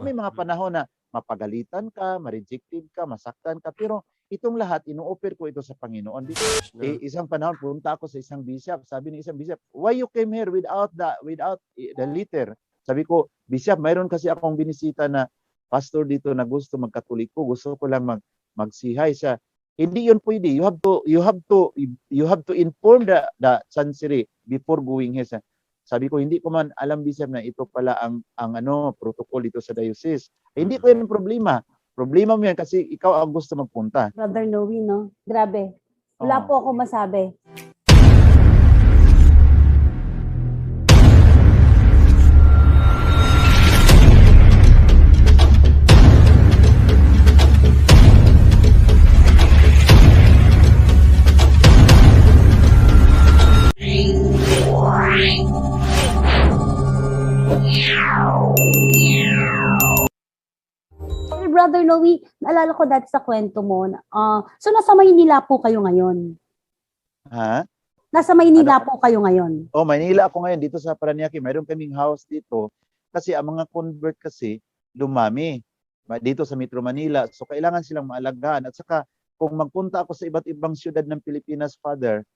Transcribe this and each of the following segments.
may mga panahon na mapagalitan ka, ma-rejected ka, masaktan ka, pero itong lahat, ino-offer ko ito sa Panginoon. Isang panahon, punta ako sa isang bishop. Sabi ng isang bishop, why you came here without the letter? Sabi ko, bishop, mayroon kasi akong binisita na pastor dito na gusto magkatoliko. Gusto ko lang magsihay siya. Hindi yun pwede. You have to inform the chancery before going here. Sabi ko, hindi ko man alam, bishop, na ito pala ang protocol dito sa diocese. Hindi ko yan problema. Problema mo yan kasi ikaw ang gusto magpunta. Brother Noe, no? Grabe. Wala po ako masabi. Brother Noe, naalala ko dati sa kwento mo. So nasa Maynila po kayo ngayon? Ha? Nasa Maynila po kayo ngayon? Oh, Maynila ako ngayon dito sa Parañaque. Mayroon kaming house dito kasi ang mga convert kasi dumami dito sa Metro Manila. So kailangan silang maalagaan. At saka kung magpunta ako sa iba't ibang siyudad ng Pilipinas, Father,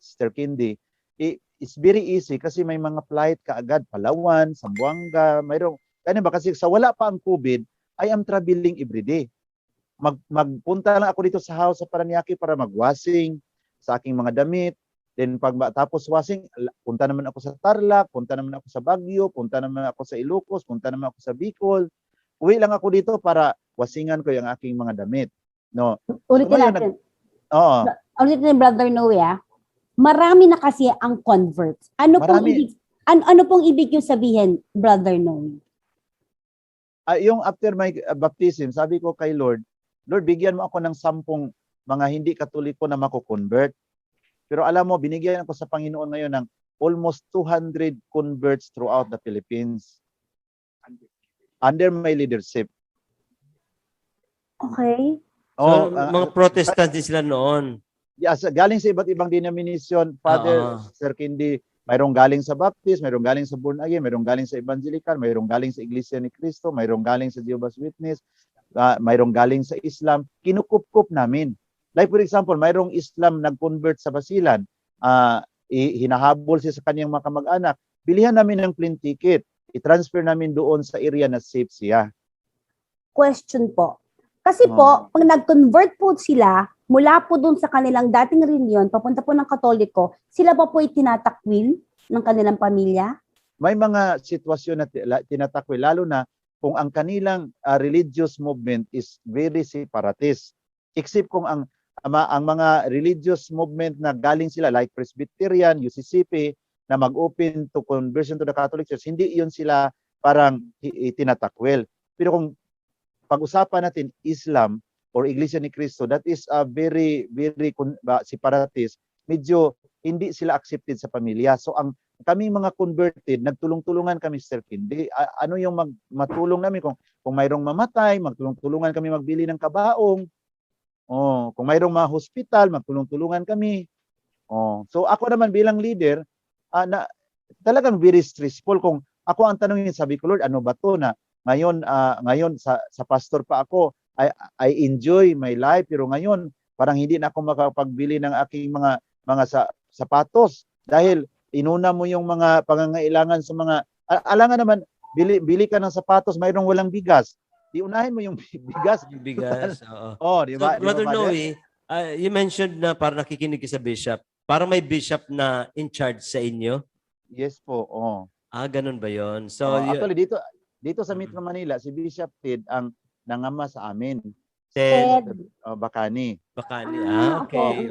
Sister Kendi, it's very easy kasi may mga flight kaagad, Palawan, Zamboanga, mayroong, ano ba kasi sa wala pa ang COVID, I am traveling every day. Magpunta lang ako dito sa house sa Parañaque para mag-washing sa aking mga damit. Then pag tapos washing, punta naman ako sa Tarlac, punta naman ako sa Baguio, punta naman ako sa Ilocos, punta naman ako sa Bicol. Uwi lang ako dito para washingan ko yung aking mga damit. No. Ulitin natin. Oo. Ulitin, Brother Noe, marami na kasi ang converts. Ano pong ibig yung sabihin, Brother Noe? Yung after my baptism, sabi ko kay Lord, bigyan mo ako ng 10 mga hindi katoliko na mako-convert. Pero alam mo, binigyan ako sa Panginoon ngayon ng almost 200 converts throughout the Philippines. Under my leadership. Okay. So, mga Protestant din sila noon. Yes, galing sa iba't ibang denomination, Father, Sir Kendi, mayroong galing sa Baptist, mayroong galing sa Born Again, mayroong galing sa Evangelical, mayroong galing sa Iglesia ni Cristo, mayroong galing sa Jehovah's Witness, mayroong galing sa Islam. Kinukup-kup namin. Like for example, mayroong Islam nag-convert sa Basilan, hinahabol siya sa kanyang mga kamag-anak, bilihan namin ng plane ticket, i-transfer namin doon sa area na safe siya. Question po. Kasi po, pag nag-convert po sila, mula po dun sa kanilang dating reliyon, papunta po ng Katoliko, sila ba po itinatakwil ng kanilang pamilya? May mga sitwasyon na tinatakwil, lalo na kung ang kanilang religious movement is very separatist. Except kung ang mga religious movement na galing sila, like Presbyterian, UCCP, na mag-open to conversion to the Catholic Church, hindi yun sila parang itinatakwil. Pero kung pag-usapan natin Islam or Iglesia ni Cristo, that is a very separatist. Medyo hindi sila accepted sa pamilya. So ang kaming mga converted, nagtulong-tulungan kami, Sir Kendi. Ano yung matulong namin? Kung mayroong mamatay, magtulong-tulungan kami magbili ng kabaong. Kung mayroong mga hospital, magtulong-tulungan kami. So ako naman bilang leader, talagang very stressful. Kung ako ang tanongin, sabi ko, Lord, ano ba to na ngayon sa pastor pa ako, I enjoy my life, pero ngayon parang hindi na ako makapagbili ng aking mga sapatos dahil inuna mo yung mga pangangailangan sa mga alangan naman, bili ka ng sapatos, mayroong walang bigas. Unahin mo yung bigas. Bigas, oo. Di ba? So, Brother Noe, you mentioned na parang nakikinig ka sa bishop. Parang may bishop na in charge sa inyo? Yes po, ganun ba yon? So, actually, dito sa Metro Manila, si Bishop Ted ang nangama sa amin. Ted. Bakani. Bakani.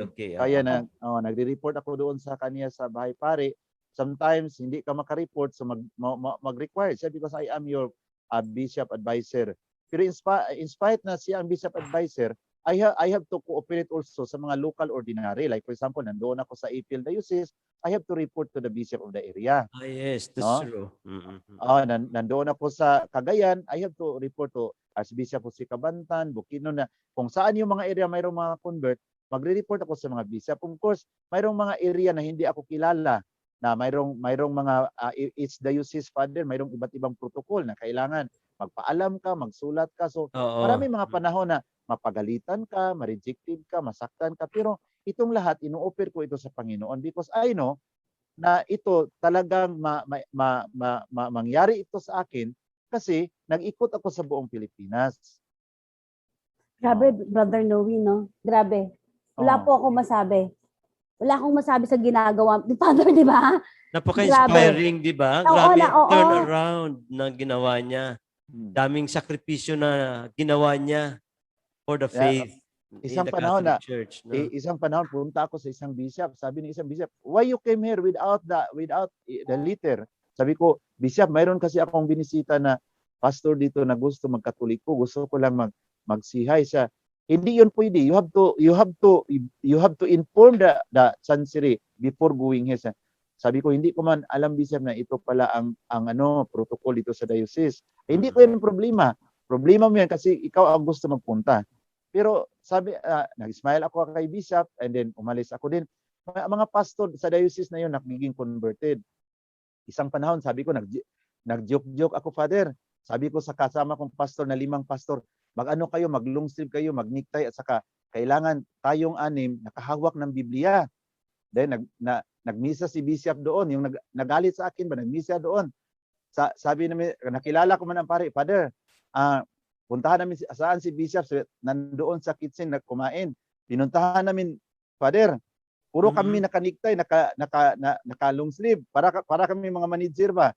Okay. Kaya nagre-report ako doon sa kanya sa bahay pare. Sometimes hindi ka maka-report, so mag-require siya because I am your bishop advisor. Pero in spite na siya ang bishop advisor, I have to cooperate also sa mga local ordinary. Like for example, nandoon ako sa April Diocese, I have to report to the bishop of the area. Yes, that's true. Nandoon ako sa Cagayan, I have to report to Archbishop Jose Cabantan, Bukidnon, na kung saan yung mga area mayroong mga convert, magre-report ako sa mga bishop. Of course, mayroong mga area na hindi ako kilala, na mayroong mga each diocese, Father, mayroong iba't ibang protocol na kailangan magpaalam ka, magsulat ka. So Oo. maraming mga panahon na mapagalitan ka, ma-rejected ka, masaktan ka, pero itong lahat ino-offer ko ito sa Panginoon because I know na ito talagang mangyari ito sa akin kasi nag-ikot ako sa buong Pilipinas. Grabe, Brother Noe, no? Grabe. Wala po ako masabi. Wala akong masabi sa ginagawa ni Father, di ba? Napaka-inspiring, di ba? Oo, Grabe na, ang oo. turnaround na ginawa niya. Daming sakripisyo na ginawa niya for the faith in Isang the panahon Catholic na Church. No? isang panahon punta ako sa isang bishop. Sabi ng isang bishop, "Why you came here without the letter?" Sabi ko, "Bishop, mayroon kasi akong binisita na pastor dito na gusto magkatoliko. Gusto ko lang magsihay siya." Hindi yun pwede. You have to inform the chancery before going here. Sabi ko, hindi ko man alam, Bishop, na ito pala ang protocol dito sa diocese. Hindi ko yan problema. Problema mo yan kasi ikaw ang gusto magpunta. Pero sabi, nag-smile ako kay Bishop and then umalis ako din. Mga pastor sa diocese na yun nagiging converted. Isang panahon, sabi ko, nag-joke ako, Father. Sabi ko sa kasama kong pastor na 5 pastor, mag-ano kayo, mag-long sleeve kayo, mag-necktie at saka kailangan tayong 6 nakahawak ng Biblia. Then nagmisa si Bishop doon, yung nagalit sa akin ba, nagmisa doon. Sabi namin, nakilala ko man ang pare, Father, puntahan namin saan si Bishop, nandoon sa kitchen nagkumain. Pinuntahan namin, Father, puro kami naka-necktie, naka long sleeve, para kami mga manager ba.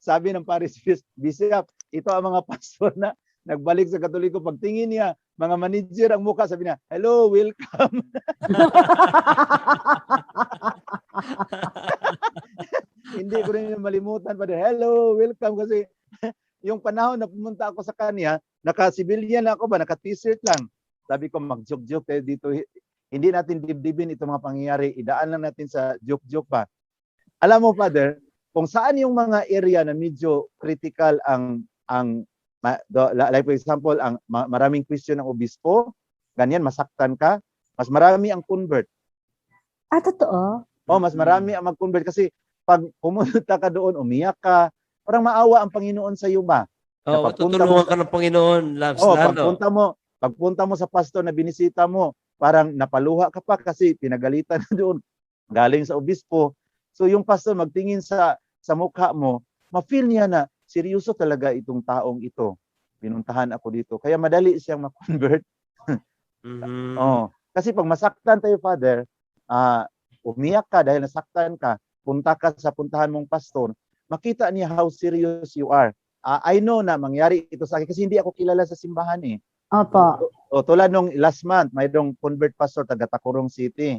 Sabi ng Paris Bishop, ito ang mga pastor na nagbalik sa Katoliko. Pagtingin niya, mga manager ang mukha, sabi niya, "Hello, welcome." Hindi ko rin malimutan, Father. "Hello, welcome." Kasi yung panahon na pumunta ako sa kanya, naka-civilian ako ba, naka-t-shirt lang. Sabi ko, mag-joke-joke tayo dito. Hindi natin dibdibin itong mga pangyayari. Idaan lang natin sa joke-joke pa. Alam mo, Father, kung saan yung mga area na medyo critical like for example, ang maraming question ng obispo, ganyan, masaktan ka, mas marami ang convert. Totoo? Mas marami ang mag-convert kasi pag pumunta ka doon, umiyak ka, parang maawa ang Panginoon sa iyo ba? Tutulungan ka ng Panginoon, lalo. Pagpunta mo sa pastor na binisita mo, parang napaluha ka pa kasi pinagalitan doon galing sa obispo. So yung pastor magtingin sa mukha mo, ma-feel niya na seryoso talaga itong taong ito. Pinuntahan ako dito. Kaya madali siyang ma-convert. Kasi pag masaktan tayo, Father, umiyak ka dahil nasaktan ka, punta ka sa puntahan mong pastor, makita niya how serious you are. I know na mangyari ito sa akin kasi hindi ako kilala sa simbahan eh. Opo. Tulad nung last month, mayroong convert pastor taga Tacurong City.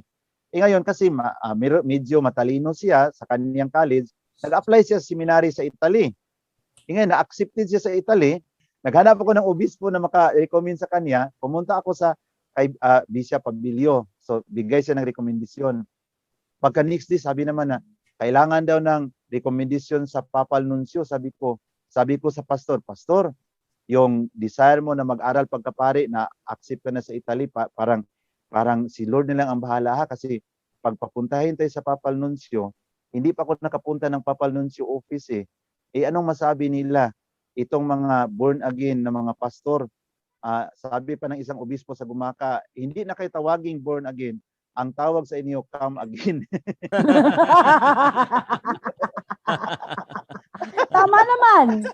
Ngayon kasi medyo matalino siya sa kanyang college, nag-apply siya sa seminary sa Italy. Ngayon na-accepted siya sa Italy, naghanap ako ng obispo na maka-recommend sa kanya, pumunta ako sa kay Bishop Pagbilio. So bigay siya ng rekomendasyon. Pagka next day, sabi naman na kailangan daw ng rekomendasyon sa Papal Nuncio. Sabi ko sa pastor, yung desire mo na mag-aral pagkapare, na accept ka na sa Italy, parang si Lord na lang ang bahala ha, kasi pag papuntahin tayo sa Papal Nuncio, hindi pa ako nakapunta ng Papal Nuncio office eh. Anong masabi nila? Itong mga born again na mga pastor, sabi pa ng isang obispo sa Gumaka, hindi na kayo tawaging born again, ang tawag sa inyo, come again. Tama naman.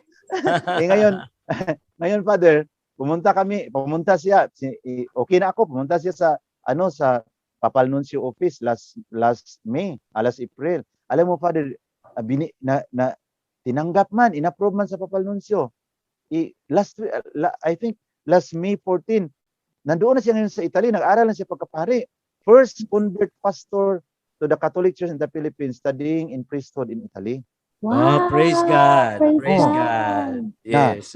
Ngayon, Father, pumunta siya, okay na ako, pumunta siya sa Papal Nuncio office last April. Alam mo, Father, tinanggap man, inapprove man sa Papal Nuncio. I think last May 14, nandoon na siya ngayon sa Italy, nag-aral na siya pagkapare. First convert pastor to the Catholic Church in the Philippines, studying in priesthood in Italy. Wow, praise God. Praise God. God. Yes.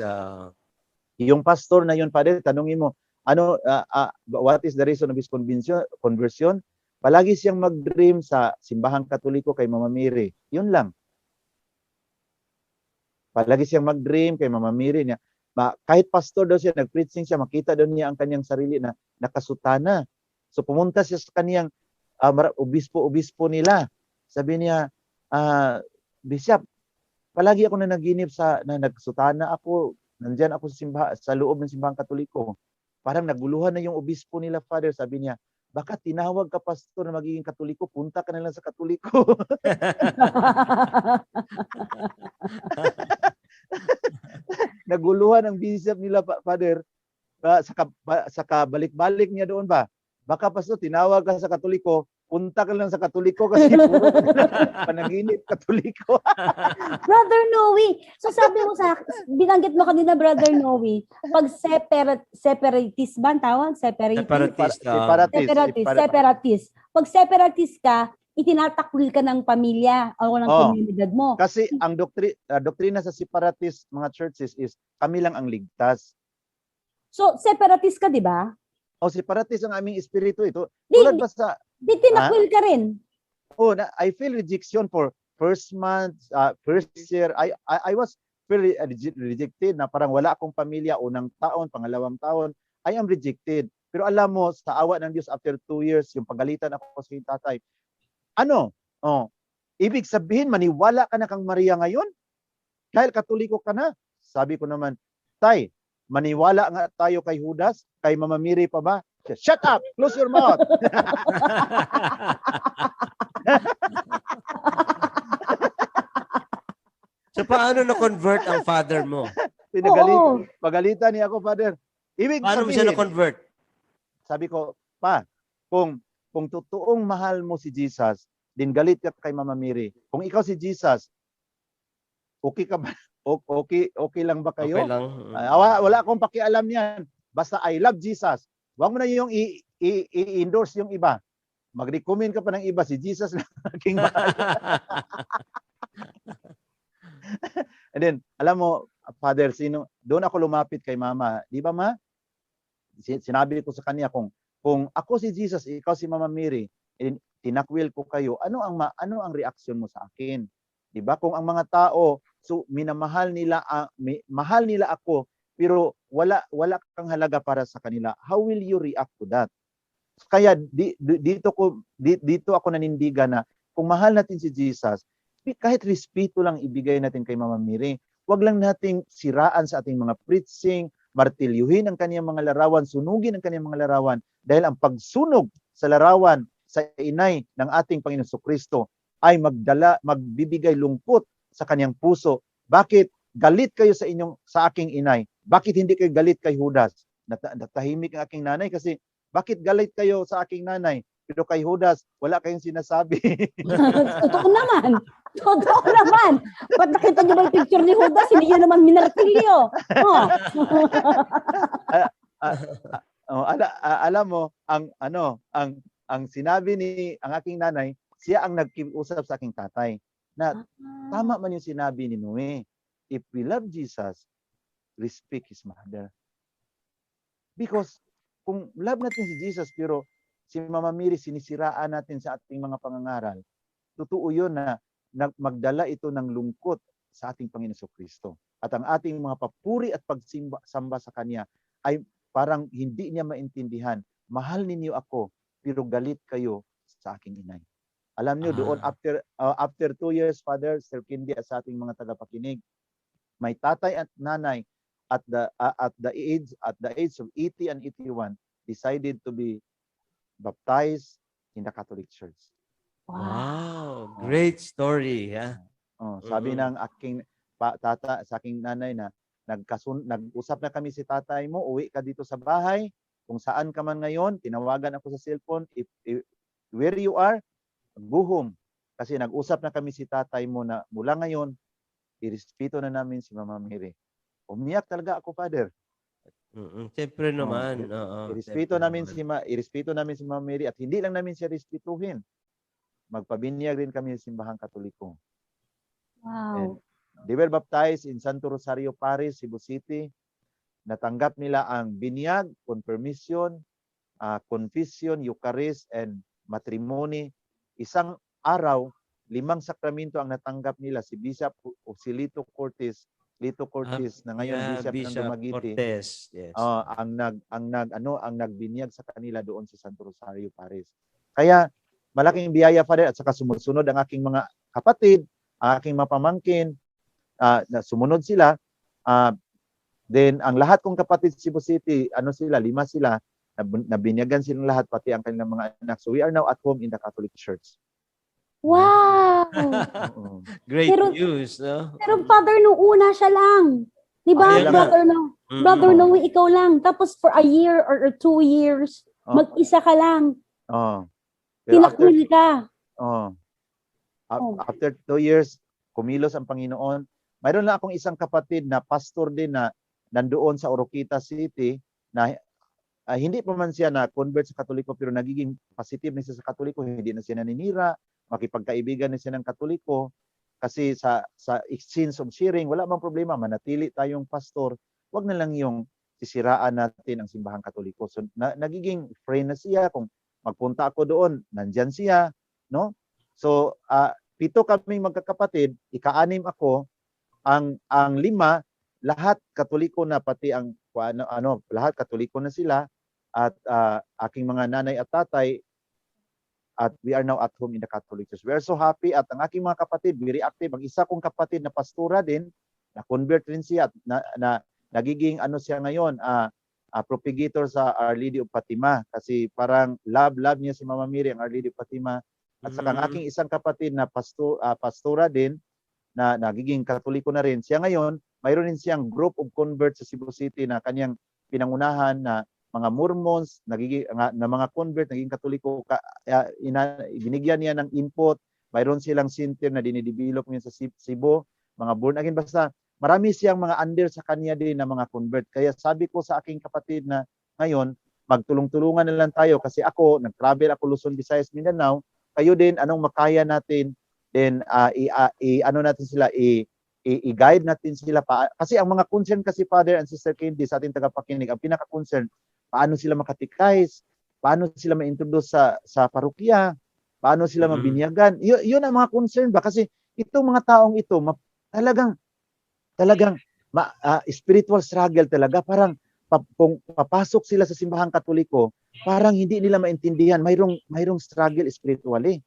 Yung pastor na yun, Father, tanungin mo, what is the reason of his conversion? Palagi siyang mag-dream sa simbahang Katoliko kay Mama Mary. Yun lang. Palagi siyang mag-dream kay Mama Mary niya. Kahit pastor daw siya, nag-preaching siya, makita daw niya ang kanyang sarili na nakasutana. So pumunta siya sa kaniyang obispo nila. Sabi niya, Bishop, palagi ako nanaginip na nagsutana ako, nandyan ako sa loob ng simbahang Katoliko. Parang naguluhan na yung obispo nila, Father. Sabi niya, baka tinawag ka, pastor, na magiging Katoliko, punta ka na lang sa Katoliko. Naguluhan ang bishop nila, Father, sa kabalik-balik niya doon ba? Baka, pastor, tinawag ka sa Katoliko, punta ka lang sa Katoliko kasi puro panaginip Katoliko. Brother Noe, so sabi mo binanggit mo kanina, Brother Noe, pag separatist ba ang tawag? Separatist. Pag separatist ka, itinatakwil ka ng pamilya o ng komunidad mo. Kasi ang doktrina sa separatist mga churches is kami lang ang ligtas. So, separatist ka, di ba? O separatist ang aming espiritu ito. Tulad ba sa di tinakwil ka rin. I feel rejection for first month, first year. I was very rejected na parang wala akong pamilya unang taon, pangalawang taon. I am rejected. Pero alam mo, sa awa ng Diyos, after 2 years, yung pagalitan ako sa tatay, ibig sabihin, maniwala ka na kang Maria ngayon? Dahil Katoliko ka na? Sabi ko naman, Tay, maniwala nga tayo kay Judas, kay Mama Mary pa ba? Shut up! Close your mouth! So paano na-convert ang father mo? Pagalitan niya ako, Father. Paano mo siya na-convert? Sabi ko, Pa, kung totoong mahal mo si Jesus, din galit ka kay Mama Mary. Kung ikaw si Jesus, okay ka ba? Okay lang ba kayo? Okay lang. Wala akong pakialam niyan. Basta I love Jesus. Huwag mo na yung i-endorse yung iba. Mag-recommend ka pa ng iba. Si Jesus na aking mahal. And then, alam mo, Father, doon ako lumapit kay Mama. Di ba, Ma? Sinabi ko sa kanya, kung ako si Jesus, ikaw si Mama Mary, tinakwil ko kayo, ano ang reaksyon mo sa akin? Di ba? Kung ang mga tao, minamahal nila, mahal nila ako, pero wala kang halaga para sa kanila, how will you react to that? Kaya dito ako nanindigan na kung mahal natin si Jesus, kahit respeto lang ibigay natin kay Mama Mary. Huwag lang nating siraan sa ating mga preaching, martilyuhin ang kaniyang mga larawan, sunugin ang kaniyang mga larawan, dahil ang pagsunog sa larawan sa inay ng ating Panginoon Kristo ay magbibigay lungkot sa kaniyang puso. Bakit galit kayo sa aking inay? Bakit hindi kayo galit kay Judas? Natahimik ang aking nanay kasi bakit galit kayo sa aking nanay? Pero kay Judas, wala kayong sinasabi. Totoo naman. Ba't nakita niyo ba yung picture ni Judas? Hindi niyo naman minartilyo. Alam mo, ang sinabi ang aking nanay, siya ang nagkiusap sa aking tatay. Na tama man yung sinabi ni Noe. If we love Jesus, respect His mother. Because kung love natin si Jesus, pero si Mama Mary sinisiraan natin sa ating mga pangangaral, totoo yun na magdala ito ng lungkot sa ating Panginoon Kristo. At ang ating mga papuri at pagsamba sa Kanya ay parang hindi niya maintindihan. Mahal ninyo ako, pero galit kayo sa aking inay. Alam niyo, doon after 2 years, Father, Sir Kindi, at sa ating mga tagapakinig, may tatay at nanay at the age of 80 and 81 decided to be baptized in the Catholic Church. Wow, great story. Yeah. Sabi ng aking sa aking nanay na nag-usap na kami si tatay mo, uwi ka dito sa bahay, kung saan ka man ngayon, tinawagan ako sa cellphone, if where you are, go home. Kasi nag-usap na kami si tatay mo na mula ngayon, irespeto na namin si Mama Mary. Umiyak talaga ako, Father. Siyempre naman. Irespeto namin si Mama Mary at hindi lang namin siya respetuhin. Magpabinyag rin kami sa simbahang Katoliko. Wow. And they were baptized in Santo Rosario Parish, Cebu City. Natanggap nila ang binyag, confirmation, confession, Eucharist, and matrimony. Isang araw, 5 sakramento ang natanggap nila. Si Bishop Lito Cortez na ngayon Bishop ng Dumaguete. Cortez, yes. Ang nagbinyag sa kanila doon sa Santo Rosario Parish. Kaya malaking biyaya, Father, at saka sumusunod ang aking mga kapatid, ang aking mapamangkin, na sumunod sila. Then ang lahat kong kapatid sa Cebu City, ano sila, 5 sila, nabinyagan silang lahat, pati ang kanilang mga anak. So we are now at home in the Catholic Church. Wow! Oo. Great Pero- news, no? Pero Father, nung una siya lang. Di ba, Ayun nga. Brother No? Mm-mm. Brother Noe, ikaw lang. Tapos for a year or 2 years, Oo. mag-isa ka lang. Oo. Pero after, Tinakwil ka. oh, Oh. after 2 years, kumilos ang Panginoon. Mayroon lang akong isang kapatid na pastor din na nandoon sa Oroquita City na hindi pa man siya na convert sa Katoliko pero nagiging positive na siya sa Katoliko, hindi na siya naninira, makipagkaibigan na siya ng Katoliko kasi sa exchange of sharing, wala mang problema, manatili tayong pastor, wag na lang yung sisiraan natin ang simbahang Katoliko. So nagiging friend na siya, kung magpunta ako doon, nandyan siya, no? So 7 kaming magkakapatid, ika-6 ako, ang 5 lahat Katoliko na, pati ang lahat Katoliko na sila, at aking mga nanay at tatay, at we are now at home in the Catholic Church. We are so happy, at ang aking mga kapatid very active. Ang isa kong kapatid na pastora din, na convert rin siya at nagiging siya ngayon, propagator sa Our Lady of Fatima, kasi parang love niya si Mama Mary, ang Our Lady of Fatima. At saka ang aking isang kapatid na pastora din, na nagiging Katoliko na rin. Siya ngayon, mayroon din siyang group of converts sa Cebu City na kanyang pinangunahan, na mga Mormons, na mga convert, naging Katoliko. Binigyan niya ng input. Mayroon silang center na dinidevelop niya sa Cebu, mga born again. Basta marami siyang mga under sa kanya din na mga convert. Kaya sabi ko sa aking kapatid na ngayon, magtulong-tulungan na lang tayo, kasi ako, nag-travel ako Luzon, Visayas, Mindanao. Kayo din, anong makaya natin, then natin sila, i-guide natin sila kasi ang mga concern kasi, Father and Sister Candy, sa ating tagapakinig, ang pinaka-concern, paano sila makatikays, paano sila ma-introduce sa parokya, paano sila mabinyagan. Yun ang mga concern ba, kasi itong mga taong ito talagang spiritual struggle talaga. Parang kung papasok sila sa simbahang Katoliko, parang hindi nila maintindihan, mayroong struggle spiritually.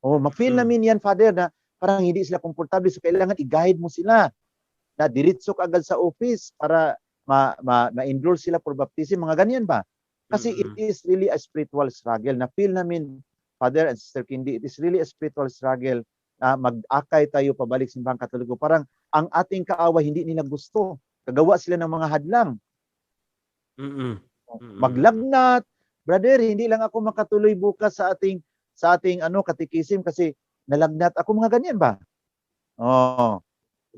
Ma-feel namin yan, Father, na parang hindi sila komportable. So kailangan i-guide mo sila na diretso ka agad sa office para ma-enroll sila for baptism, mga ganyan ba? Kasi it is really a spiritual struggle. Na-feel namin, Father and Sister Candy, it is really a spiritual struggle na mag-akay tayo pabalik sa simbahang Katoliko. Parang ang ating kaaway hindi nila gusto. Kagawa sila ng mga hadlang. Maglagnat. Brother, hindi lang ako makatuloy bukas sa ating katikisim kasi nalagnat ako, mga ganyan ba?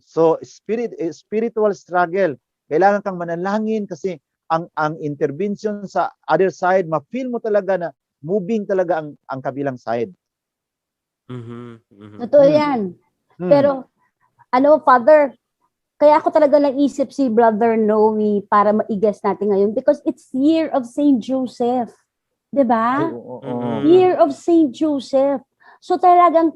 So spiritual struggle. Kailangan kang manalangin kasi ang intervention sa other side, ma-feel mo talaga na moving talaga ang kabilang side. Totoo yan. Pero, Father, kaya ako talaga naisip si Brother Noe para ma-guess natin ngayon because it's Year of Saint Joseph. Diba? Year of Saint Joseph. So talagang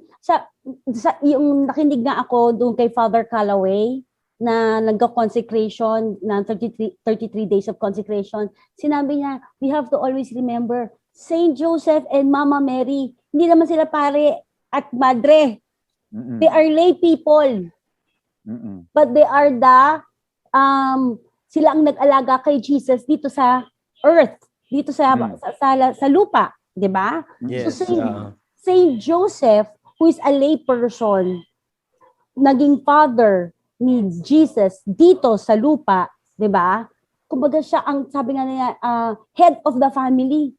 yung nakinig nga ako doon kay Father Callaway na nagka-consecration na 33 days of consecration, sinabi niya, we have to always remember Saint Joseph and Mama Mary. Hindi naman sila pare at madre. They are lay people. But they are sila ang nag-alaga kay Jesus dito sa earth, dito sa lupa, 'di ba? Yes. So Saint Joseph, who is a lay person, naging father ni Jesus dito sa lupa, 'di ba? Kumbaga siya ang, sabi nga niya, head of the family.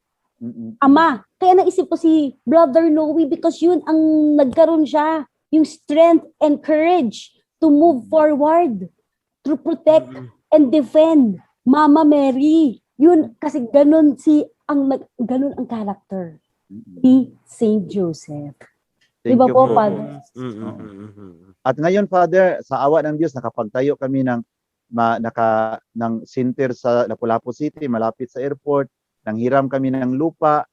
Ama. Kaya naisip ko si Brother Noe because yun ang nagkaroon siya, yung strength and courage to move forward, to protect and defend Mama Mary. Yun, kasi ganun ang character ni Saint Joseph. Diba po, Father? At ngayon, Father, sa awa ng Diyos, nakapagtayo kami ng center sa Lapu-Lapu City, malapit sa airport. Nanghiram kami ng lupa.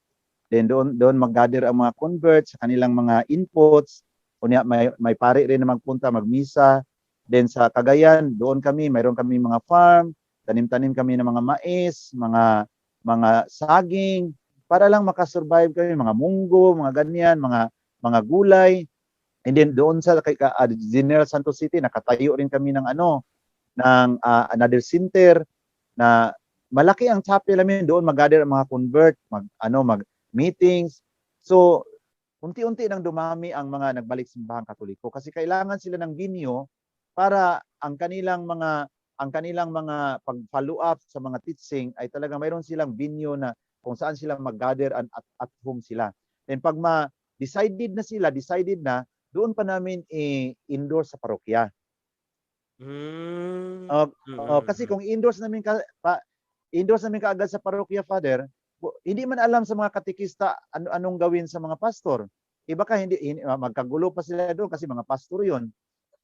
Then doon mag-gather ang mga converts sa kanilang mga inputs. Unya may pare rin na magpunta, magmisa. Then sa Cagayan, doon mayroon kami mga farm, tanim-tanim kami ng mga mais, mga saging, para lang makasurvive kami, mga munggo, mga ganyan, mga gulay. And then doon sa General Santos City, nakatayo rin kami ng another center na malaki ang chapel namin doon, mag-gather ang mga convert, mag meetings. So unti-unti nang dumami ang mga nagbalik simbahang Katoliko kasi kailangan sila ng venue para ang kanilang mga pag-follow up sa mga teaching ay talaga mayroon silang venue na kung saan sila mag-gather at home sila. Then pag decided na, doon pa namin indoor sa parokya. Kasi kung indoors namin kaagad sa parokya, Father, hindi man alam sa mga katekista anong gawin sa mga pastor. Iba ka hindi magkagulo pa sila doon kasi mga pastor 'yon.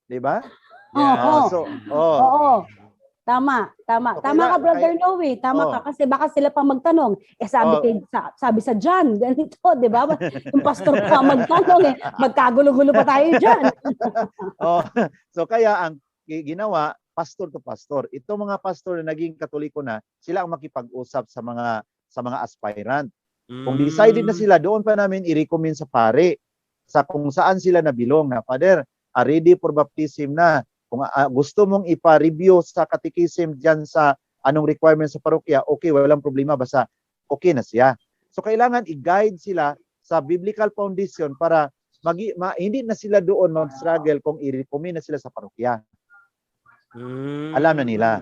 'Di ba? Oo. Oo. Tama So, ka, Brother Noe. Tama ka kasi baka sila pa magtanong. Sabi sa John, ganito, 'di ba? Yung pastor pa magtanong magkagulo-gulo pa tayo diyan. So kaya ang ginawa, pastor to pastor. Ito mga pastor na naging Katoliko na, sila ang makipag-usap sa mga aspirant. Kung decided na sila, doon pa namin i-recommend sa pare sa kung saan sila nabilong na, Father, ready for baptism na. Kung gusto mong ipa-review sa catechism diyan sa anong requirements sa parokya, okay, walang problema, basta okay na siya. So kailangan i-guide sila sa biblical foundation para hindi na sila doon mag-struggle kung i-recommend na sila sa parokya. Alam na nila.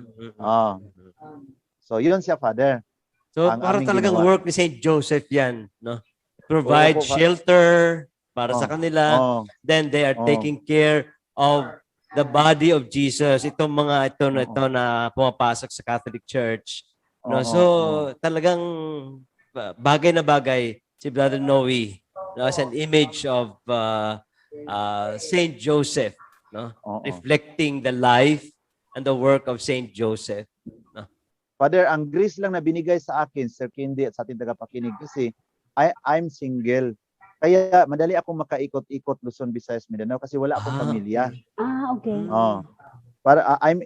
So yun siya, Father. So para talagang ginawa. Work ni St. Joseph yan, no? Provide shelter para sa kanila. Then they are taking care of the body of Jesus. Itong mga ito na pumapasok sa Catholic Church. No? So talagang bagay na bagay si Brother Noe, no? As an image of St. Joseph, no? Reflecting the life and the work of St. Joseph. No? Father, ang grace lang na binigay sa akin, Sir Kendi at sa ating tagapakinig, kasi I'm single. Kaya madali akong makaikot-ikot Luzon, Visayas, Mindanao kasi wala akong pamilya. Okay. Para I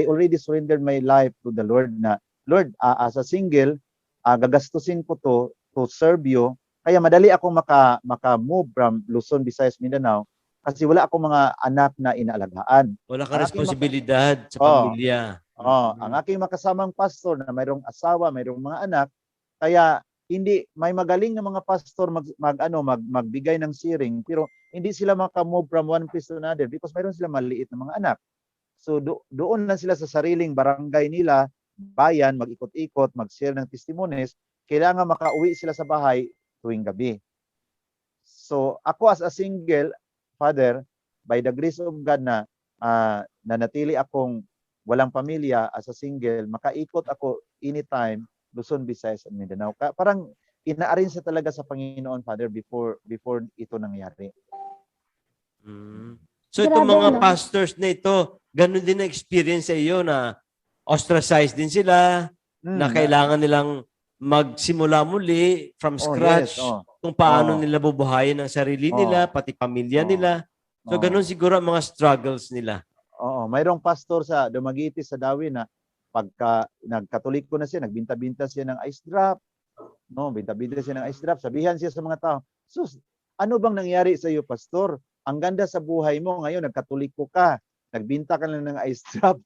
already surrendered my life to the Lord na, Lord, as a single, gagastusin ko to serve you. Kaya madali akong maka-move from Luzon, Visayas, Mindanao kasi wala akong mga anak na inaalagaan. Wala kang responsibilidad sa pamilya. Ang aking makasamang pastor na mayroong asawa, mayroong mga anak, kaya hindi may magaling na mga pastor magbigay ng sharing pero hindi sila maka-move from one place to another because mayroon sila maliit na mga anak. So doon lang sila sa sariling barangay nila, bayan, mag-ikot-ikot, mag-share ng testimonies, kailangan makauwi sila sa bahay tuwing gabi. So ako as a single father, by the grace of God na nanatili akong walang pamilya as a single, makaikot ako anytime Luzon, Visayas, at Mindanao. Parang ina-arrange talaga sa Panginoon, Father, before ito nangyari. So itong mga pastors na ito, ganun din na experience sa iyo na ostracized din sila, na kailangan nilang magsimula muli from scratch kung paano nila bubuhayin ang sarili nila, pati pamilya nila. So ganun siguro ang mga struggles nila. Mayroong pastor sa Dumaguete sa Dawi na pagka nagkatoliko na siya, nagbinta-binta siya ng ice drop. Binta-binta siya ng ice drop. Sabihan siya sa mga tao, "Sus, ano bang nangyari sa iyo, pastor? Ang ganda sa buhay mo ngayon, nagkatoliko ka. Nagbinta ka lang ng ice drop."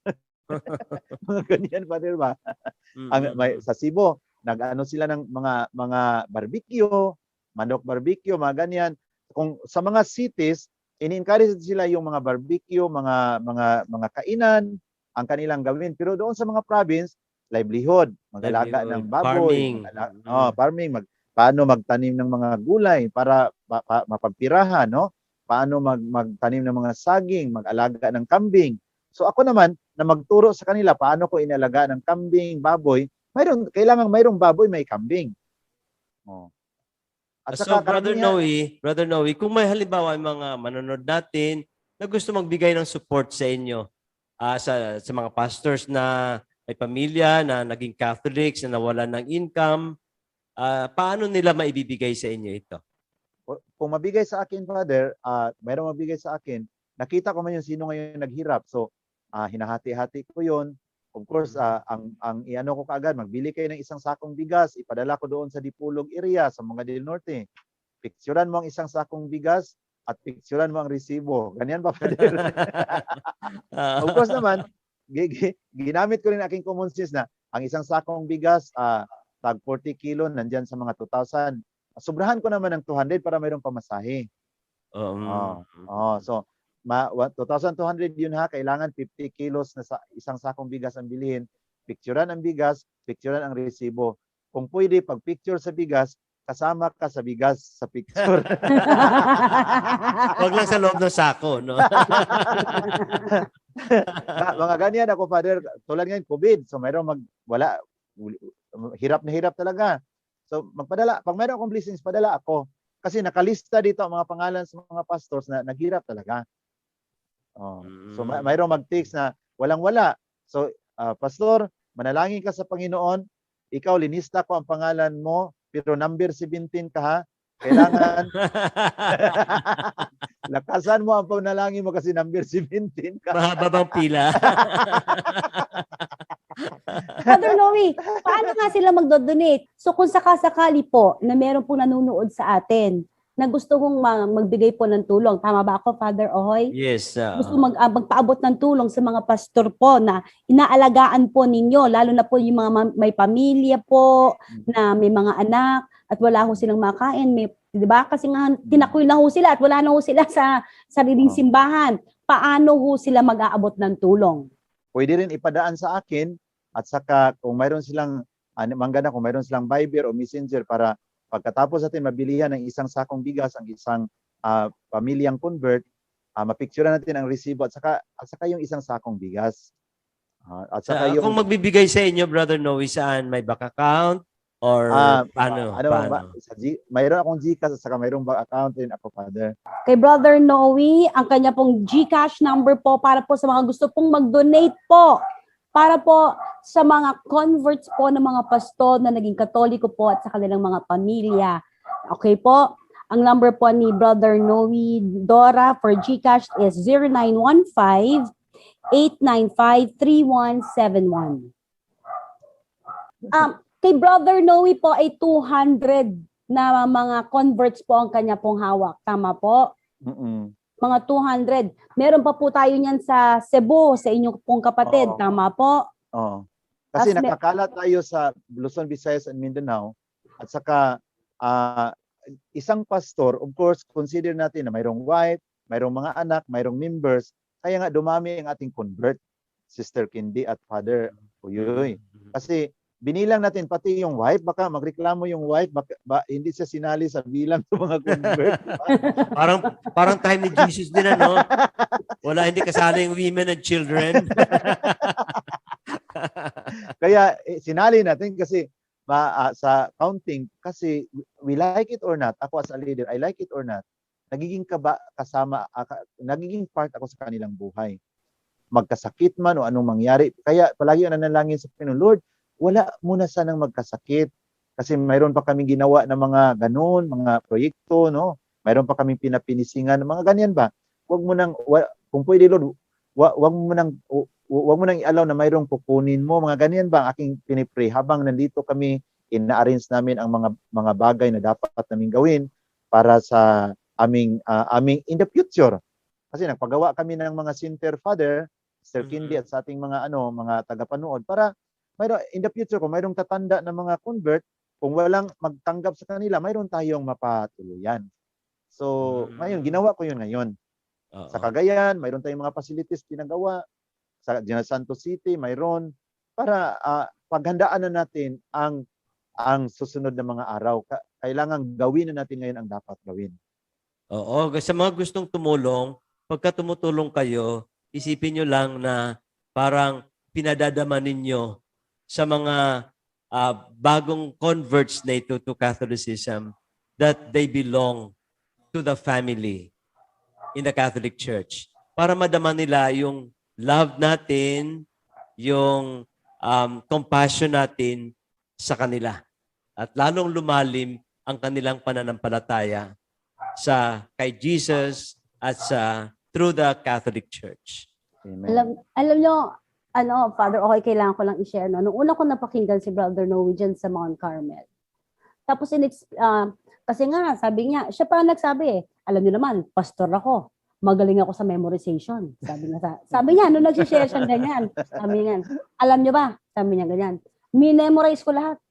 Mga ganyan, Father ba? Sa Cebu, nag-ano sila ng mga barbecue, manok barbecue, mga ganyan. Kung sa mga cities, in-encourage sila yung mga barbecue, mga kainan, ang kanilang gawin. Pero doon sa mga province, livelihood, mag-alaga ng baboy, farming, paano magtanim ng mga gulay para mapagpirahan, no? Paano magtanim ng mga saging, mag-alaga ng kambing. So ako naman, na magturo sa kanila paano ko inalaga ng kambing, baboy, kailangan mayroong baboy, may kambing. At so, Brother Noe, kung may halimbawa yung mga manonood natin na gusto magbigay ng support sa inyo, sa mga pastors na may pamilya, na naging Catholics, na nawalan ng income, paano nila maibibigay sa inyo ito? Kung mabigay sa akin, Father, mayroong mabigay sa akin, nakita ko man yung sino ngayon naghirap. So, hinahati-hati ko yun. Of course, ang iano ko kaagad, magbili kayo ng isang sakong bigas, ipadala ko doon sa Dipulog area, sa mga del Norte. picturean mo ang isang sakong bigas at picturean mo ang resibo. Ganyan ba, Father? Of course naman, ginamit ko rin aking common sense na ang isang sakong bigas, tag 40 kilo, nandyan sa mga 2,000. Sobrahan ko naman ng 200 para mayroong pamasahe. So, 2,200 yun ha, kailangan 50 kilos na sa isang sakong bigas ang bilhin. Picturean ang bigas, picturean ang resibo. Kung pwede, pag picture sa bigas, kasama ka sa bigas sa picture. Wag lang sa loob ng sako, no? Mga ganyan ako, Father, tulad ngayon, COVID. So, mayroong hirap na hirap talaga. So, magpadala. Pag mayroon akong blessings, padala ako. Kasi nakalista dito ang mga pangalan sa mga pastors na naghirap talaga. So, mayroong mag-text na walang-wala. So, Pastor, manalangin ka sa Panginoon. Ikaw, linista ko ang pangalan mo, pero number 17 ka ha. Kailangan lakasan mo ang panalangin mo kasi number 17 ka. Mahaba bang pila? Father Noe, paano nga sila magdo-donate? So kung sakasakali po na meron pong nanonood sa atin na gusto kong magbigay po ng tulong, tama ba ako, Father Ohoy? Yes. Gusto magpaabot ng tulong sa mga pastor po na inaalagaan po ninyo, lalo na po yung mga may pamilya po, na may mga anak, at wala ho silang makain. Di ba? Kasi nga, tinakoy na ho sila at wala na ho sila sa sariling simbahan. Paano ho sila mag-aabot ng tulong? Pwede rin ipadaan sa akin at saka kung mayroon silang, manggana kung mayroon silang Viber o Messenger para pagkatapos natin mabilihan ng isang sakong bigas ang isang pamilyang convert, mapicturean natin ang resibo at saka yung isang sakong bigas. At saka yung kung magbibigay sa inyo, Brother Noe, saan? May bank account? Or paano? Mayroon akong GCash at saka mayroong bank account din ako, Father. Kay Brother Noe, ang kanya pong GCash number po para po sa mga gusto pong mag-donate po. Para po sa mga converts po ng mga pastor na naging Katoliko po at sa kanilang mga pamilya. Okay po? Ang number po ni Brother Noe Dora for GCash is 0915-895-3171. Kay Brother Noe po ay 200 na mga converts po ang kanya pong hawak. Tama po? Mga 200. Meron pa po tayo niyan sa Cebu, sa inyong pong kapatid. Tama po? Kasi nakakalat tayo sa Luzon, Visayas, and Mindanao. At saka, isang pastor, of course, consider natin na mayroong wife, mayroong mga anak, mayroong members. Kaya nga dumami ang ating convert, Sister Kindi at Father Uyoy. Kasi binilang natin pati yung wife, baka magreklamo yung wife, hindi siya sinali sa bilang ng mga convert. parang time ni Jesus din, ano? Wala, hindi kasali yung women and children. Kaya sinali natin kasi sa counting, kasi we like it or not, ako as a leader, I like it or not, nagiging nagiging part ako sa kanilang buhay. Magkasakit man o anong mangyari. Kaya palagi ang nanalangin sa Panginoon, Lord, wala muna sanang magkasakit. Kasi mayroon pa kaming ginawa na mga ganun, mga proyekto, no? Mayroon pa kaming pinapinisingan, mga ganyan ba? Huwag mo nang, kung pwede, Lord, huwag mo nang i-allow na mayroong kukunin mo, mga ganyan ba ang aking pinipray. Habang nandito kami, ina-arrange namin ang mga bagay na dapat naming gawin para sa aming in the future. Kasi nagpagawa kami ng mga center, Father, Sir Kindi, at sa ating mga tagapanood para in the future, kung mayroong tatanda na mga convert, kung walang magtanggap sa kanila, mayroon tayong mapatuluyan. So, ngayon, ginawa ko yun ngayon. Sa Cagayan, mayroon tayong mga facilities pinagawa. Sa Santos City, mayroon. Para paghandaan na natin ang susunod na mga araw. Kailangan gawin na natin ngayon ang dapat gawin. Oo, sa mga gustong tumulong, pagka tumutulong kayo, isipin nyo lang na parang pinadadama ninyo sa mga bagong converts na ito to Catholicism that they belong to the family in the Catholic Church. Para madama nila yung love natin, yung compassion natin sa kanila. At lalong lumalim ang kanilang pananampalataya kay Jesus at through the Catholic Church. Amen. Alam nyo, Father, okay, kailangan ko lang i-share. No? Nung una ko napakinggan si Brother Noe dyan sa Mount Carmel, Tapos kasi nga, sabi niya, siya pa nagsabi alam niyo naman, pastor ako. Magaling ako sa memorization. Sabi niya, nung nag-share siya ganyan. Sabi niya, alam niyo ba? Sabi niya ganyan. Minemorize ko lahat.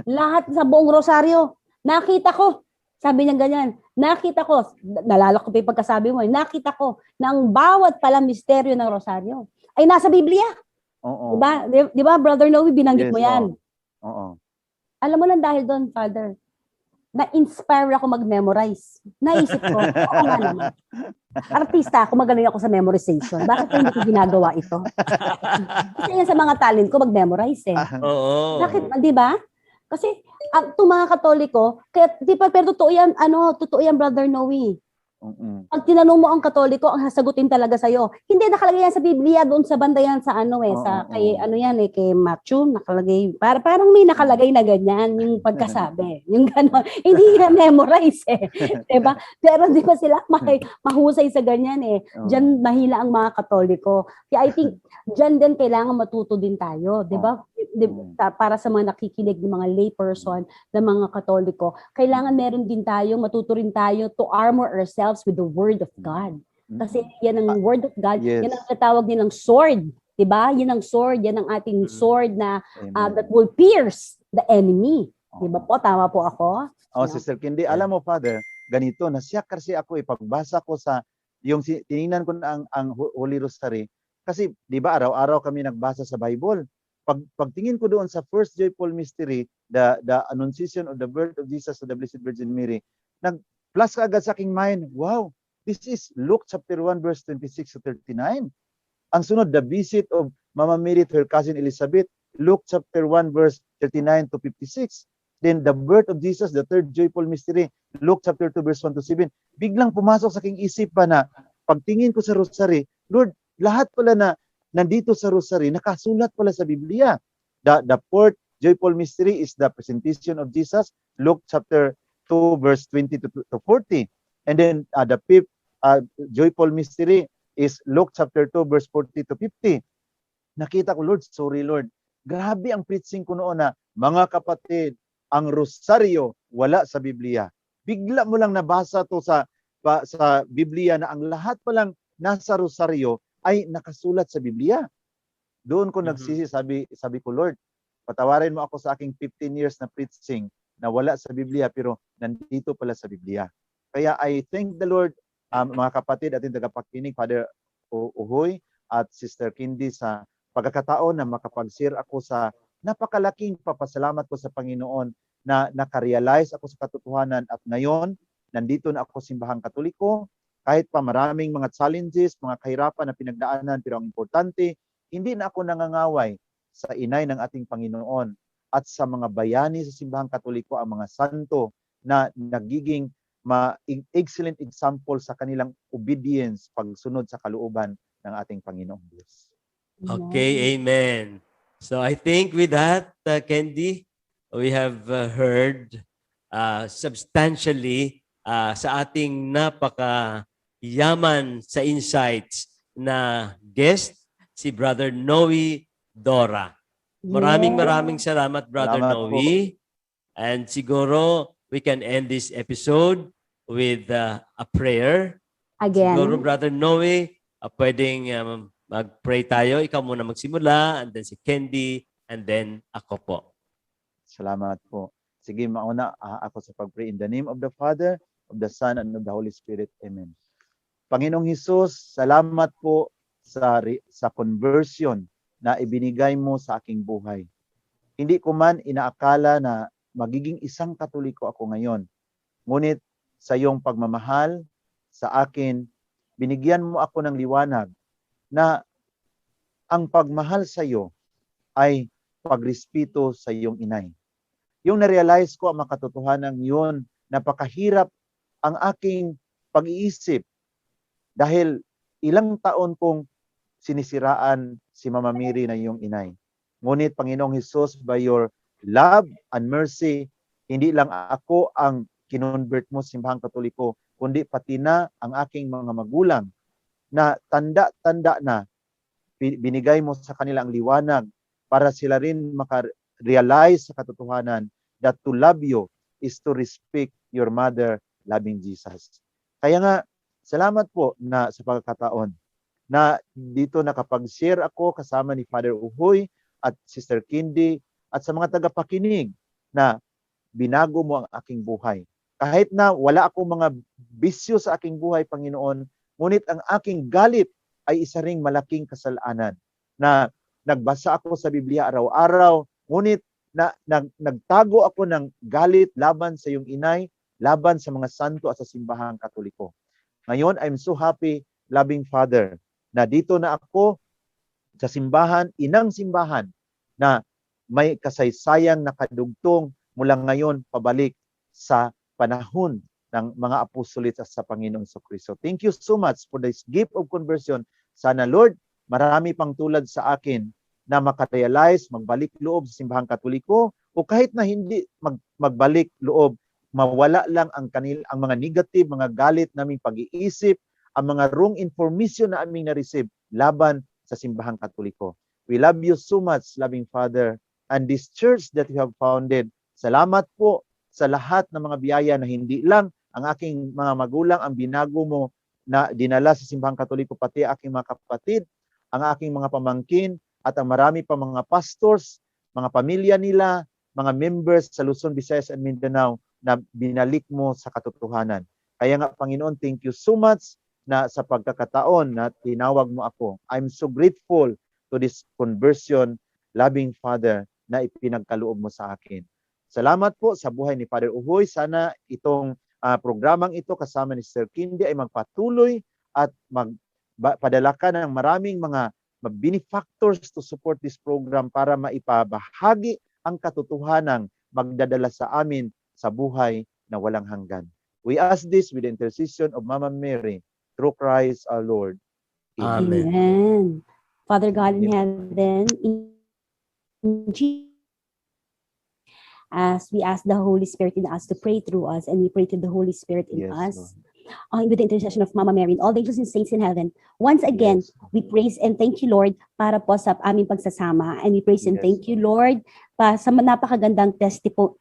Lahat sa buong rosaryo. Nakita ko. Sabi niya ganyan. Nakita ko. Nalala ko pa yung pagkasabi mo. Nakita ko na ang bawat palang misteryo ng rosaryo ay nasa Biblia. Oo. Di ba, Brother Noe, binanggit mo yan. Oo. Alam mo lang dahil doon, Father, na-inspire ako mag-memorize. Naisip ko, oo nga naman. Artista ako, magaling ako sa memorization. Bakit hindi ko ginagawa ito? Kasi yan sa mga talent ko, mag-memorize Oo. Bakit, di ba? Kasi, itong mga Katoliko, kaya, di pa, pero totoo yan, Brother Noe. Pag tinanong mo ang Katoliko, ang sasagutin talaga sa'yo. Hindi nakalagay yan sa Biblia, doon sa banda yan sa kay Matthew, nakalagay. Parang may nakalagay na ganyan, yung pagkasabi. Yung gano'n. Hindi na memorize diba? Pero di ba sila mahusay sa ganyan Diyan mahila ang mga Katoliko. Kaya I think, diyan din kailangan matuto din tayo. Di ba? Para sa mga nakikinig ng mga lay person, ng mga Katoliko, kailangan meron din tayo, matuto rin tayo to armor ourselves with the Word of God. Kasi yan ang Word of God, yan ang natawag nilang sword. Diba? Yan ang sword, yan ang ating sword na that will pierce the enemy. Diba po? Tama po ako? Sister Candy, alam mo, Father, ganito, nasyak kasi ako ipagbasa ko sa, yung tinignan ko na ang Holy Rosary, kasi di ba araw-araw kami nagbasa sa Bible. Pagtingin ko doon sa first joyful mystery, the Annunciation of the birth of Jesus to the Blessed Virgin Mary, plus agad sa aking mind, wow, this is Luke chapter 1 verse 26 to 39. Ang sunod, the visit of Mama Mary to her cousin Elizabeth, Luke chapter 1 verse 39 to 56. Then the birth of Jesus, the third joyful mystery, Luke chapter 2 verse 1 to 7. Biglang pumasok sa aking isip pa na pagtingin ko sa rosary, Lord, lahat pala na nandito sa rosary, nakasulat pala sa Biblia. The fourth joyful mystery is the presentation of Jesus, Luke chapter 2 verse 20 to 40. And then the fifth joyful mystery is Luke chapter 2 verse 40 to 50. Nakita ko, Lord, sorry Lord. Grabe ang preaching ko noon na, mga kapatid, ang rosaryo wala sa Biblia. Bigla mo lang nabasa to sa Biblia na ang lahat pa lang nasa rosaryo ay nakasulat sa Biblia. Doon ko nagsisi, sabi ko, Lord, patawarin mo ako sa aking 15 years na preaching na wala sa Biblia pero nandito pala sa Biblia. Kaya I thank the Lord, mga kapatid at tagapakinig, Father Uhoy at Sister Candy, sa pagkakataon na makapag-share ako sa napakalaking papasalamat ko sa Panginoon na nakarealize ako sa katotohanan at ngayon nandito na ako sa Simbahang Katoliko. Kahit pa maraming mga challenges, mga kahirapan na pinagdaanan, pero ang importante, hindi na ako nangangaway sa inay ng ating Panginoon at sa mga bayani sa Simbahang Katoliko, ang mga santo na nagiging excellent example sa kanilang obedience, pagsunod sa kalooban ng ating Panginoong Diyos. Okay, amen. So I think with that, Candy, we have heard substantially sa ating napaka-yaman sa insights na guest, si Brother Noe Dora. Maraming salamat, Brother Noe. And siguro we can end this episode with a prayer. Again. Siguro, Brother Noe, pwedeng mag-pray tayo. Ikaw muna magsimula, and then si Candy, and then ako po. Salamat po. Sige, mauna ako sa pag-pray. In the name of the Father, of the Son, and of the Holy Spirit. Amen. Panginoong Hesus, salamat po sa conversion na ibinigay mo sa aking buhay. Hindi ko man inaakala na magiging isang Katoliko ako ngayon. Ngunit sa iyong pagmamahal sa akin, binigyan mo ako ng liwanag na ang pagmahal sa iyo ay pagrespeto sa iyong inay. Yung na-realize ko ang makatotohanan yun, napakahirap ang aking pag-iisip dahil ilang taon kong sinisiraan si Mama Mary na iyong inay. Ngunit Panginoong Hesus, by your love and mercy, hindi lang ako ang kinonvert mo sa Simbahang Katoliko, kundi pati na ang aking mga magulang na tanda-tanda na binigay mo sa kanila ang liwanag para sila rin maka-realize sa katotohanan that to love you is to respect your mother, loving Jesus. Kaya nga, salamat po na sa pagkakataon na dito nakapag-share ako kasama ni Father Uhoy at Sister Kindy at sa mga tagapakinig na binago mo ang aking buhay. Kahit na wala akong mga bisyo sa aking buhay, Panginoon, ngunit ang aking galit ay isa ring malaking kasalanan na nagbasa ako sa Biblia araw-araw, ngunit nagtago ako ng galit laban sa iyong inay, laban sa mga santo at sa simbahang Katoliko. Ngayon, I'm so happy, loving Father, na dito na ako sa simbahan, inang simbahan, na may kasaysayang nakadugtong mula ngayon pabalik sa panahon ng mga apostolit sa Panginoong Kristo. Thank you so much for this gift of conversion. Sana, Lord, marami pang tulad sa akin na makarealize, magbalik loob sa simbahang Katoliko, o kahit na hindi magbalik loob, mawala lang ang mga negative, mga galit naming pag-iisip, ang mga wrong information na aming na-receive laban sa simbahang Katoliko. We love you so much, loving Father, and this church that you have founded. Salamat po sa lahat ng mga biyaya na hindi lang ang aking mga magulang ang binago mo na dinala sa simbahang Katoliko, pati aking mga kapatid, ang aking mga pamangkin, at ang marami pa mga pastors, mga pamilya nila, mga members sa Luzon, Visayas, and Mindanao na binalik mo sa katotohanan. Kaya nga, Panginoon, thank you so much na sa pagkakataon na tinawag mo ako. I'm so grateful to this conversion, loving Father, na ipinagkaloob mo sa akin. Salamat po sa buhay ni Father Uhoy. Sana itong programang ito kasama ni Sir Kindy ay magpatuloy at magpadala ka ng maraming mga benefactors to support this program para maipabahagi ang katotohanang magdadala sa amin sa buhay na walang hanggan. We ask this with the intercession of Mama Mary, through Christ our Lord. Amen. Amen. Father God in heaven, in Jesus, as we ask the Holy Spirit in us to pray through us, and we pray to the Holy Spirit in us, with the intercession of Mama Mary and all the angels and saints in heaven. Once again, we praise and thank you, Lord, para po sa aming pagsasama. And we praise and thank you, Lord, sa napakagandang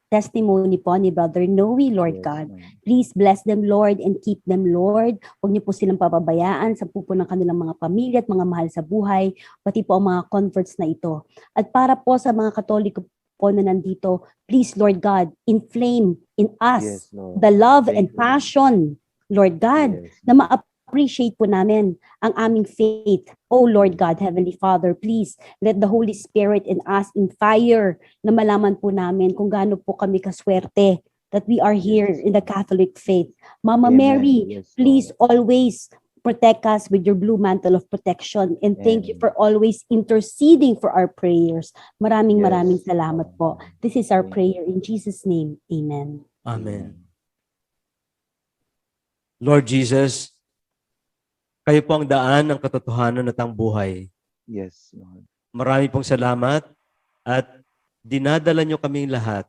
testimony po ni Brother Noe, Lord God. Please bless them, Lord, and keep them, Lord. Huwag niyo po silang pababayaan sa pupo ng kanilang mga pamilya at mga mahal sa buhay, pati po ang mga converts na ito. At para po sa mga Katoliko po na nandito, please, Lord God, inflame in us the love and passion, Lord God, na ma-appreciate po namin ang aming faith. Oh Lord God, Heavenly Father, please let the Holy Spirit in us in fire na malaman po namin kung gaano po kami kaswerte that we are here in the Catholic faith. Mama Mary, please always protect us with your blue mantle of protection, and thank you for always interceding for our prayers. Maraming salamat po. This is our prayer in Jesus' name. Amen. Amen. Lord Jesus, kayo po ang daan ng katotohanan at ang buhay. Yes, Lord. Marami pong salamat at dinadala nyo kaming lahat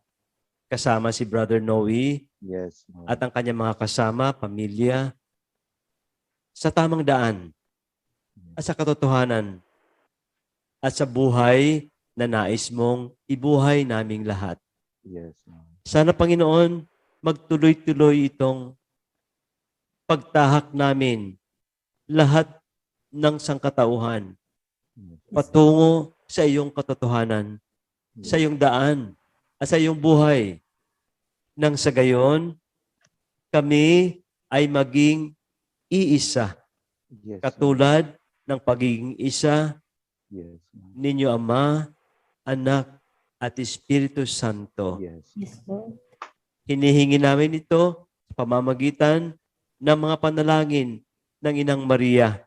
kasama si Brother Noe at ang kanyang mga kasama, pamilya, sa tamang daan at sa katotohanan at sa buhay na nais mong ibuhay naming lahat. Yes, Lord. Sana, Panginoon, magtuloy-tuloy itong pagtahak namin lahat ng sangkatauhan patungo sa iyong katotohanan, sa iyong daan, at sa iyong buhay. Nang sa gayon, kami ay maging iisa. Katulad ng pagiging isa ninyo Ama, Anak, at Espiritu Santo. Yes, Lord. Hinihingi namin ito sa pamamagitan ng mga panalangin ng Inang Maria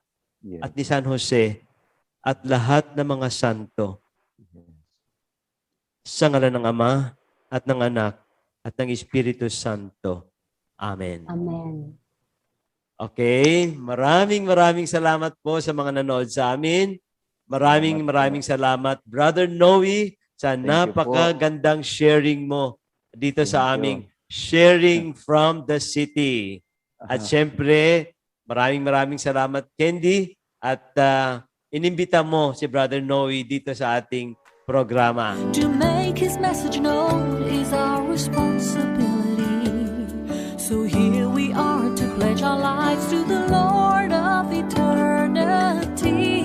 at ni San Jose at lahat ng mga santo. Sa ngalan ng Ama at ng Anak at ng Espiritu Santo. Amen. Amen. Okay, maraming salamat po sa mga nanood sa amin. Maraming salamat, Brother Noe, sa napakagandang sharing mo dito sa aming Sharing from the City. At syempre, maraming salamat, Candy, at inimbita mo si Brother Noe dito sa ating programa. To make his message known is our responsibility. pledge our lives to the Lord of eternity.